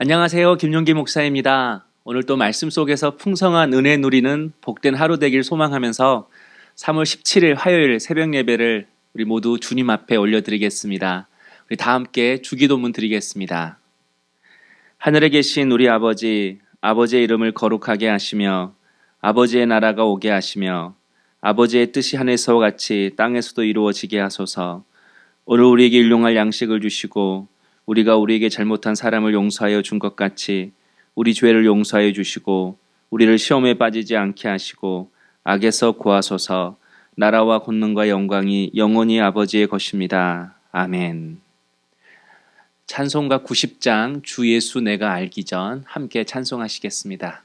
안녕하세요. 김용기 목사입니다. 오늘 또 말씀 속에서 풍성한 은혜 누리는 복된 하루 되길 소망하면서 3월 17일 화요일 새벽 예배를 우리 모두 주님 앞에 올려드리겠습니다. 우리 다 함께 주기도문 드리겠습니다. 하늘에 계신 우리 아버지, 아버지의 이름을 거룩하게 하시며 아버지의 나라가 오게 하시며 아버지의 뜻이 하늘에서와 같이 땅에서도 이루어지게 하소서. 오늘 우리에게 일용할 양식을 주시고 우리가 우리에게 잘못한 사람을 용서하여 준 것 같이 우리 죄를 용서하여 주시고 우리를 시험에 빠지지 않게 하시고 악에서 구하소서. 나라와 권능과 영광이 영원히 아버지의 것입니다. 아멘. 찬송가 90장 주 예수 내가 알기 전 함께 찬송하시겠습니다.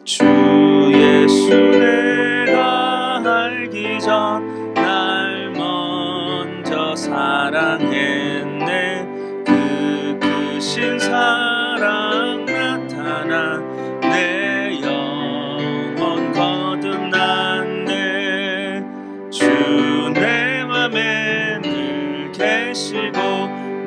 주 예수 내가 알기 전 날 먼저 사랑했네. 그 크신 사랑 나타나 내 영혼 거듭났네. 주 내 맘에 늘 계시고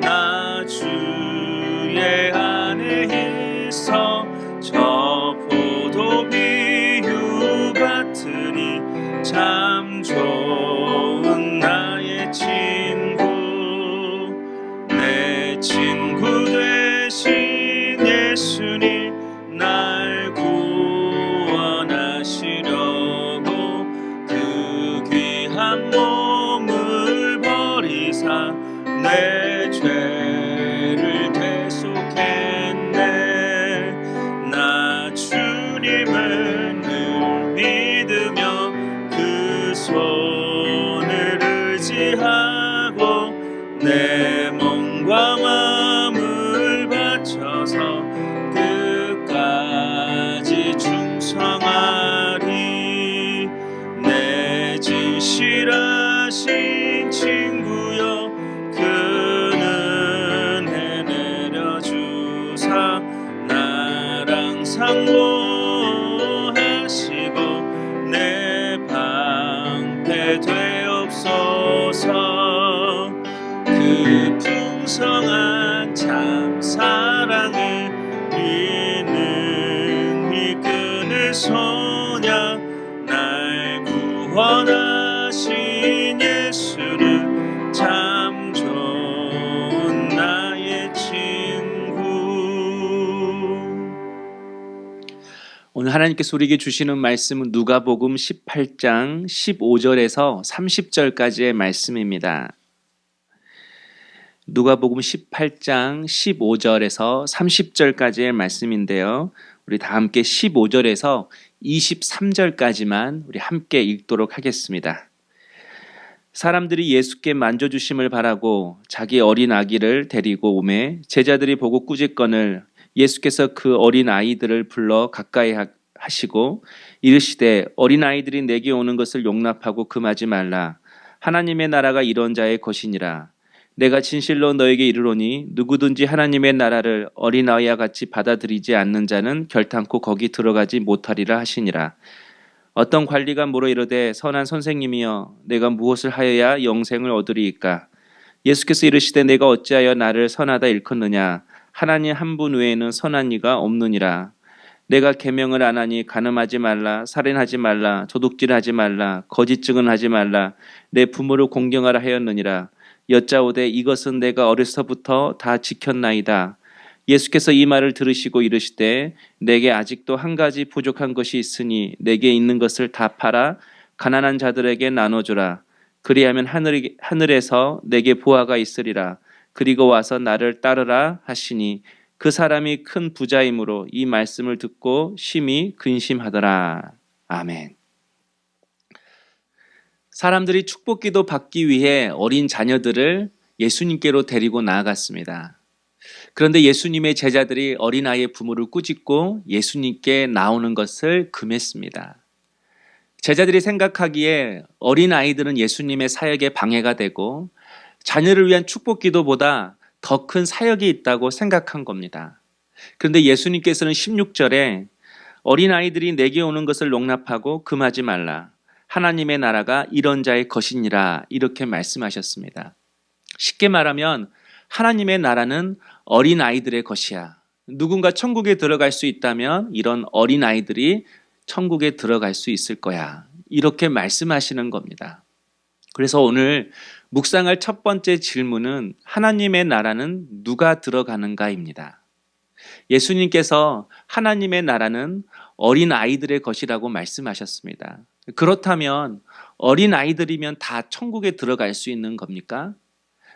나 주의 안에 있어. 저 포도 비유 같으니 참 좋은 나의 친구. 내 친구 되신 예수님 날 구원하시려고 그 귀한 몸을 버리사 내 죄를 대속했네. 나 주님을 늘 믿으며 그 손을 의지하고 내 몸과 마음을 바쳐서 끝까지 충성하리. 내 진실하신 친구여 그는 해 내려주사 나랑 상고하시고 내 방패 되옵소서. 그 풍성한 참 사랑을 이는 이끄는 소냐. 날 구원하신 예수는 참 좋은 나의 친구. 오늘 하나님께서 우리에게 주시는 말씀은 누가복음 18장 15절에서 30절까지의 말씀입니다. 누가복음 18장 15절에서 30절까지의 말씀인데요. 우리 다 함께 15절에서 23절까지만 우리 함께 읽도록 하겠습니다. 사람들이 예수께 만져주심을 바라고 자기 어린 아기를 데리고 오매 제자들이 보고 꾸짖거늘 예수께서 그 어린 아이들을 불러 가까이 하시고 이르시되 어린 아이들이 내게 오는 것을 용납하고 금하지 말라. 하나님의 나라가 이런 자의 것이니라. 내가 진실로 너에게 이르노니 누구든지 하나님의 나라를 어린아이와 같이 받아들이지 않는 자는 결탄코 거기 들어가지 못하리라 하시니라. 어떤 관리가 물어 이르되 선한 선생님이여 내가 무엇을 하여야 영생을 얻으리이까? 예수께서 이르시되 내가 어찌하여 나를 선하다 일컫느냐? 하나님 한 분 외에는 선한 이가 없느니라. 내가 계명을 안 하니 간음하지 말라, 살인하지 말라, 도둑질하지 말라, 거짓 증언하지 말라, 내 부모를 공경하라 하였느니라. 여짜오되 이것은 내가 어려서부터 다 지켰나이다. 예수께서 이 말을 들으시고 이르시되 내게 아직도 한 가지 부족한 것이 있으니 내게 있는 것을 다 팔아 가난한 자들에게 나눠주라. 그리하면 하늘에서 내게 보화가 있으리라. 그리고 와서 나를 따르라 하시니 그 사람이 큰 부자이므로 이 말씀을 듣고 심히 근심하더라. 아멘. 사람들이 축복기도 받기 위해 어린 자녀들을 예수님께로 데리고 나아갔습니다. 그런데 예수님의 제자들이 어린아이의 부모를 꾸짖고 예수님께 나오는 것을 금했습니다. 제자들이 생각하기에 어린아이들은 예수님의 사역에 방해가 되고 자녀를 위한 축복기도보다 더 큰 사역이 있다고 생각한 겁니다. 그런데 예수님께서는 16절에 어린아이들이 내게 오는 것을 용납하고 금하지 말라. 하나님의 나라가 이런 자의 것이니라. 이렇게 말씀하셨습니다. 쉽게 말하면 하나님의 나라는 어린아이들의 것이야. 누군가 천국에 들어갈 수 있다면 이런 어린아이들이 천국에 들어갈 수 있을 거야. 이렇게 말씀하시는 겁니다. 그래서 오늘 묵상할 첫 번째 질문은 하나님의 나라는 누가 들어가는가입니다. 예수님께서 하나님의 나라는 어린아이들의 것이라고 말씀하셨습니다. 그렇다면 어린아이들이면 다 천국에 들어갈 수 있는 겁니까?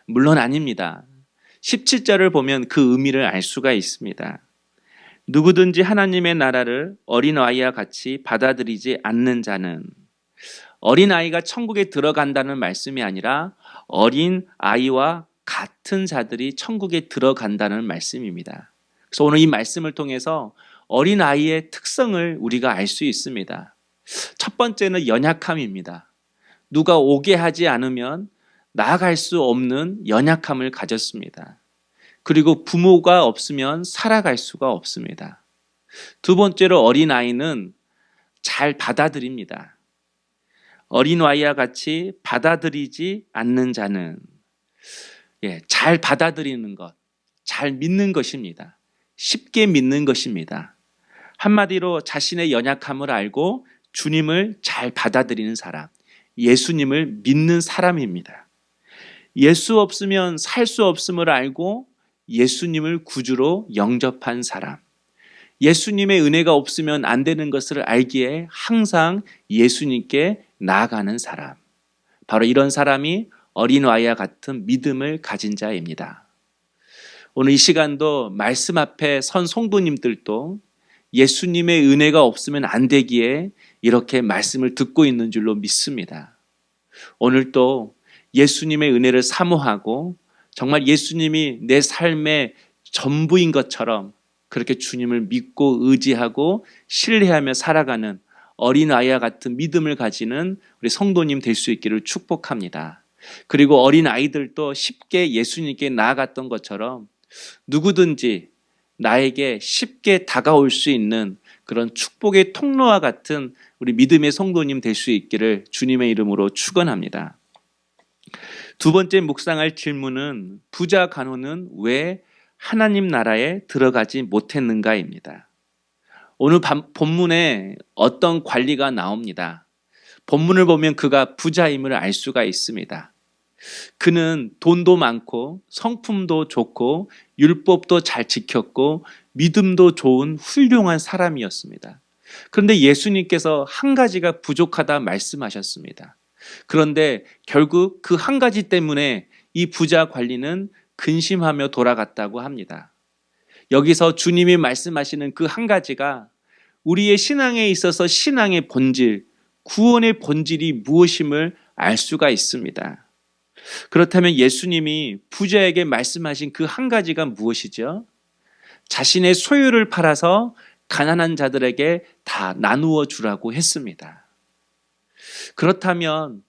물론 아닙니다. 17절을 보면 그 의미를 알 수가 있습니다. 누구든지 하나님의 나라를 어린아이와 같이 받아들이지 않는 자는, 어린아이가 천국에 들어간다는 말씀이 아니라 어린아이와 같은 자들이 천국에 들어간다는 말씀입니다. 그래서 오늘 이 말씀을 통해서 어린아이의 특성을 우리가 알 수 있습니다. 첫 번째는 연약함입니다. 누가 오게 하지 않으면 나아갈 수 없는 연약함을 가졌습니다. 그리고 부모가 없으면 살아갈 수가 없습니다. 두 번째로 어린아이는 잘 받아들입니다. 어린아이와 같이 받아들이지 않는 자는 잘 받아들이는 것, 잘 믿는 것입니다. 쉽게 믿는 것입니다. 한마디로 자신의 연약함을 알고 주님을 잘 받아들이는 사람, 예수님을 믿는 사람입니다. 예수 없으면 살 수 없음을 알고 예수님을 구주로 영접한 사람, 예수님의 은혜가 없으면 안 되는 것을 알기에 항상 예수님께 나아가는 사람, 바로 이런 사람이 어린아이와 같은 믿음을 가진 자입니다. 오늘 이 시간도 말씀 앞에 선 성도님들도 예수님의 은혜가 없으면 안 되기에 이렇게 말씀을 듣고 있는 줄로 믿습니다. 오늘도 예수님의 은혜를 사모하고 정말 예수님이 내 삶의 전부인 것처럼 그렇게 주님을 믿고 의지하고 신뢰하며 살아가는 어린아이와 같은 믿음을 가지는 우리 성도님 될 수 있기를 축복합니다. 그리고 어린아이들도 쉽게 예수님께 나아갔던 것처럼 누구든지 나에게 쉽게 다가올 수 있는 그런 축복의 통로와 같은 우리 믿음의 성도님 될 수 있기를 주님의 이름으로 축원합니다. 두 번째 묵상할 질문은 부자 간호는 왜 하나님 나라에 들어가지 못했는가입니다. 오늘 본문에 어떤 관리가 나옵니다. 본문을 보면 그가 부자임을 알 수가 있습니다. 그는 돈도 많고 성품도 좋고 율법도 잘 지켰고 믿음도 좋은 훌륭한 사람이었습니다. 그런데 예수님께서 한 가지가 부족하다 말씀하셨습니다. 그런데 결국 그 한 가지 때문에 이 부자 관리는 근심하며 돌아갔다고 합니다. 여기서 주님이 말씀하시는 그 한 가지가 우리의 신앙에 있어서 신앙의 본질, 구원의 본질이 무엇임을 알 수가 있습니다. 그렇다면 예수님이 부자에게 말씀하신 그 한 가지가 무엇이죠? 자신의 소유를 팔아서 가난한 자들에게 다 나누어 주라고 했습니다. 그렇다면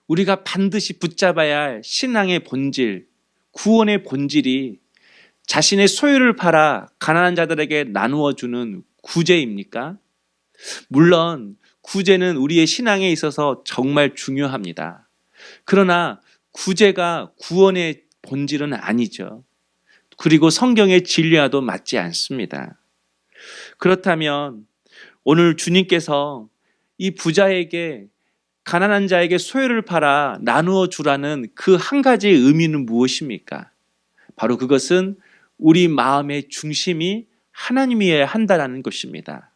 우리가 반드시 붙잡아야 할 신앙의 본질, 구원의 본질이 자신의 소유를 팔아 가난한 자들에게 나누어 주는 구제입니까? 물론 구제는 우리의 신앙에 있어서 정말 중요합니다. 그러나 구제가 구원의 본질은 아니죠. 그리고 성경의 진리와도 맞지 않습니다. 그렇다면 오늘 주님께서 이 부자에게 가난한 자에게 소유를 팔아 나누어 주라는 그 한 가지의 의미는 무엇입니까? 바로 그것은 우리 마음의 중심이 하나님이어야 한다는 것입니다.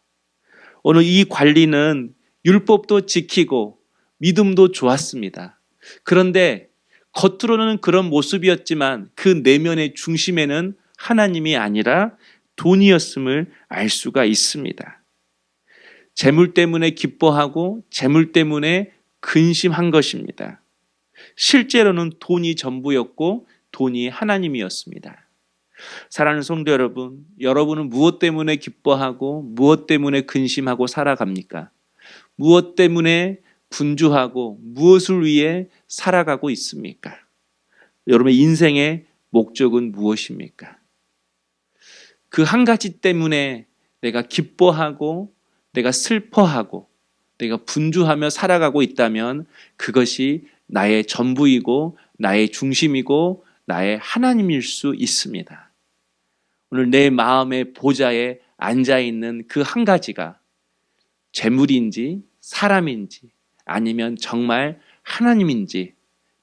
오늘 이 관리는 율법도 지키고 믿음도 좋았습니다. 그런데 겉으로는 그런 모습이었지만 그 내면의 중심에는 하나님이 아니라 돈이었음을 알 수가 있습니다. 재물 때문에 기뻐하고 재물 때문에 근심한 것입니다. 실제로는 돈이 전부였고 돈이 하나님이었습니다. 사랑하는 성도 여러분, 여러분은 무엇 때문에 기뻐하고 무엇 때문에 근심하고 살아갑니까? 무엇 때문에 분주하고 무엇을 위해 살아가고 있습니까? 여러분의 인생의 목적은 무엇입니까? 그 한 가지 때문에 내가 기뻐하고 내가 슬퍼하고 내가 분주하며 살아가고 있다면 그것이 나의 전부이고 나의 중심이고 나의 하나님일 수 있습니다. 오늘 내 마음의 보좌에 앉아있는 그 한 가지가 재물인지 사람인지 아니면 정말 하나님인지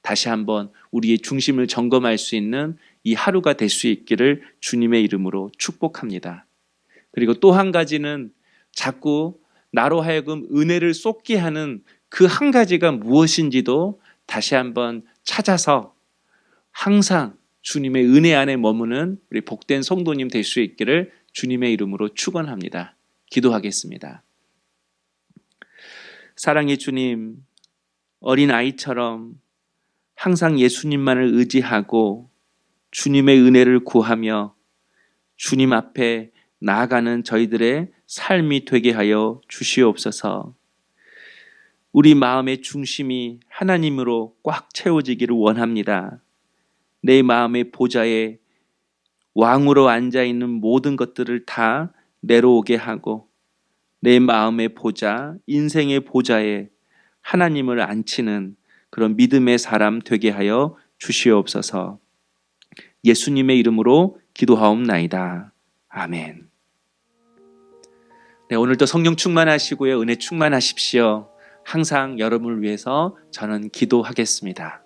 다시 한번 우리의 중심을 점검할 수 있는 이 하루가 될 수 있기를 주님의 이름으로 축복합니다. 그리고 또 한 가지는 자꾸 나로 하여금 은혜를 쏟게 하는 그 한 가지가 무엇인지도 다시 한번 찾아서 항상 주님의 은혜 안에 머무는 우리 복된 성도님 될 수 있기를 주님의 이름으로 축원합니다. 기도하겠습니다. 사랑의 주님, 어린아이처럼 항상 예수님만을 의지하고 주님의 은혜를 구하며 주님 앞에 나아가는 저희들의 삶이 되게 하여 주시옵소서. 우리 마음의 중심이 하나님으로 꽉 채워지기를 원합니다. 내 마음의 보좌에 왕으로 앉아있는 모든 것들을 다 내려오게 하고 내 마음의 보좌, 인생의 보좌에 하나님을 앉히는 그런 믿음의 사람 되게 하여 주시옵소서. 예수님의 이름으로 기도하옵나이다. 아멘. 네, 오늘도 성령 충만하시고요. 은혜 충만하십시오. 항상 여러분을 위해서 저는 기도하겠습니다.